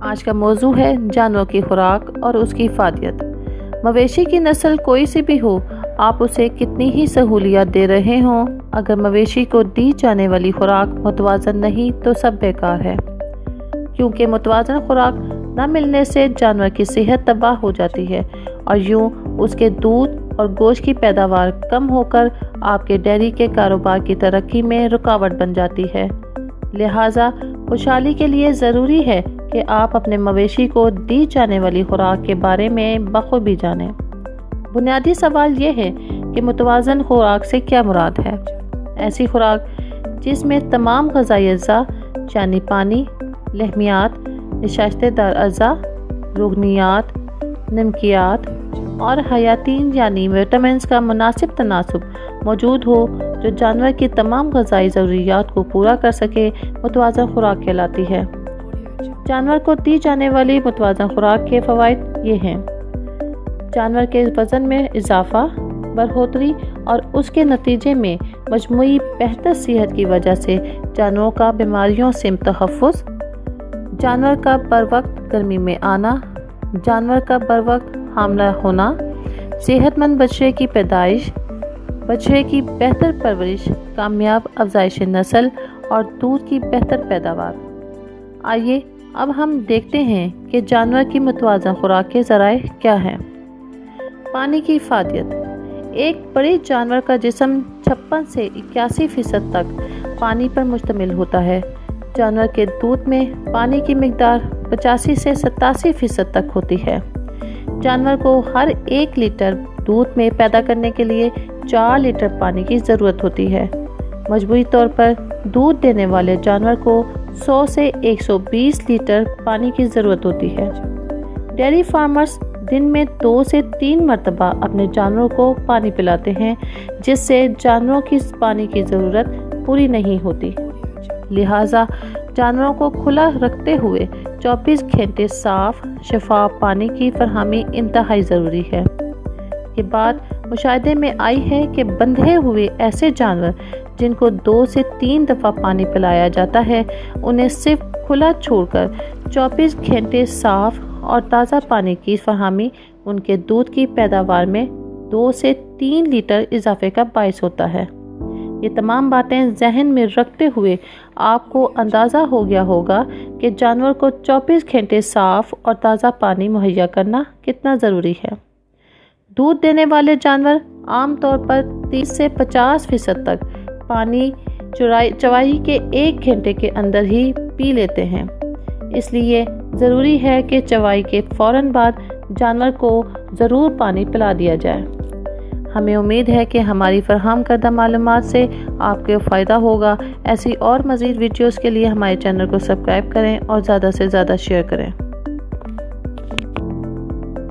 آج کا موضوع ہے جانوروں کی خوراک اور اس کی افادیت۔ مویشی کی نسل کوئی سی بھی ہو، آپ اسے کتنی ہی سہولیات دے رہے ہوں، اگر مویشی کو دی جانے والی خوراک متوازن نہیں تو سب بیکار ہے، کیونکہ متوازن خوراک نہ ملنے سے جانور کی صحت تباہ ہو جاتی ہے اور یوں اس کے دودھ اور گوشت کی پیداوار کم ہو کر آپ کے ڈیری کے کاروبار کی ترقی میں رکاوٹ بن جاتی ہے۔ لہٰذا خوشحالی کے لیے ضروری ہے کہ آپ اپنے مویشی کو دی جانے والی خوراک کے بارے میں بخوبی جانیں۔ بنیادی سوال یہ ہے کہ متوازن خوراک سے کیا مراد ہے؟ ایسی خوراک جس میں تمام غذائی اجزاء یعنی پانی، لحمیات، نشاشتہ دار اجزاء، روغنیات، نمکیات اور حیاتین یعنی وٹامنز کا مناسب تناسب موجود ہو، جو جانور کی تمام غذائی ضروریات کو پورا کر سکے، متوازن خوراک کہلاتی ہے۔ جانور کو دی جانے والی متوازن خوراک کے فوائد یہ ہیں: جانور کے وزن میں اضافہ، بڑھوتری اور اس کے نتیجے میں مجموعی بہتر صحت کی وجہ سے جانوروں کا بیماریوں سے تحفظ، جانور کا بروقت گرمی میں آنا، جانور کا بروقت حاملہ ہونا، صحت مند بچے کی پیدائش، بچے کی بہتر پرورش، کامیاب افزائش نسل اور دودھ کی بہتر پیداوار۔ آئیے اب ہم دیکھتے ہیں کہ جانور کی متوازن خوراک کے ذرائع کیا ہیں۔ پانی کی افادیت۔ ایک بڑے جانور کا جسم 56 سے 81% تک پانی پر مشتمل ہوتا ہے۔ جانور کے دودھ میں پانی کی مقدار 85 سے 87% تک ہوتی ہے۔ جانور کو ہر 1 لیٹر دودھ میں پیدا کرنے کے لیے 4 لیٹر پانی کی ضرورت ہوتی ہے۔ مجموعی طور پر دودھ دینے والے جانور کو 100 سے 120 لیٹر پانی کی ضرورت ہوتی ہے۔ ڈیری فارمرز دن میں 2 سے 3 مرتبہ اپنے جانوروں کو پانی پلاتے ہیں، جس سے جانوروں کی پانی کی ضرورت پوری نہیں ہوتی۔ لہٰذا جانوروں کو کھلا رکھتے ہوئے 24 گھنٹے صاف شفاف پانی کی فراہمی انتہائی ضروری ہے۔ یہ بات مشاہدے میں آئی ہے کہ بندھے ہوئے ایسے جانور جن کو 2 سے 3 دفعہ پانی پلایا جاتا ہے، انہیں صرف کھلا چھوڑ کر 24 گھنٹے صاف اور تازہ پانی کی فراہمی ان کے دودھ کی پیداوار میں 2 سے 3 لیٹر اضافے کا باعث ہوتا ہے۔ یہ تمام باتیں ذہن میں رکھتے ہوئے آپ کو اندازہ ہو گیا ہوگا کہ جانور کو 24 گھنٹے صاف اور تازہ پانی مہیا کرنا کتنا ضروری ہے۔ دودھ دینے والے جانور عام طور پر 30 سے 50% تک پانی چوائی کے 1 گھنٹے کے اندر ہی پی لیتے ہیں۔ اس لیے ضروری ہے کہ چوائی کے فوراً بعد جانور کو ضرور پانی پلا دیا جائے۔ ہمیں امید ہے کہ ہماری فراہم کردہ معلومات سے آپ کو فائدہ ہوگا۔ ایسی اور مزید ویڈیوز کے لیے ہمارے چینل کو سبسکرائب کریں اور زیادہ سے زیادہ شیئر کریں۔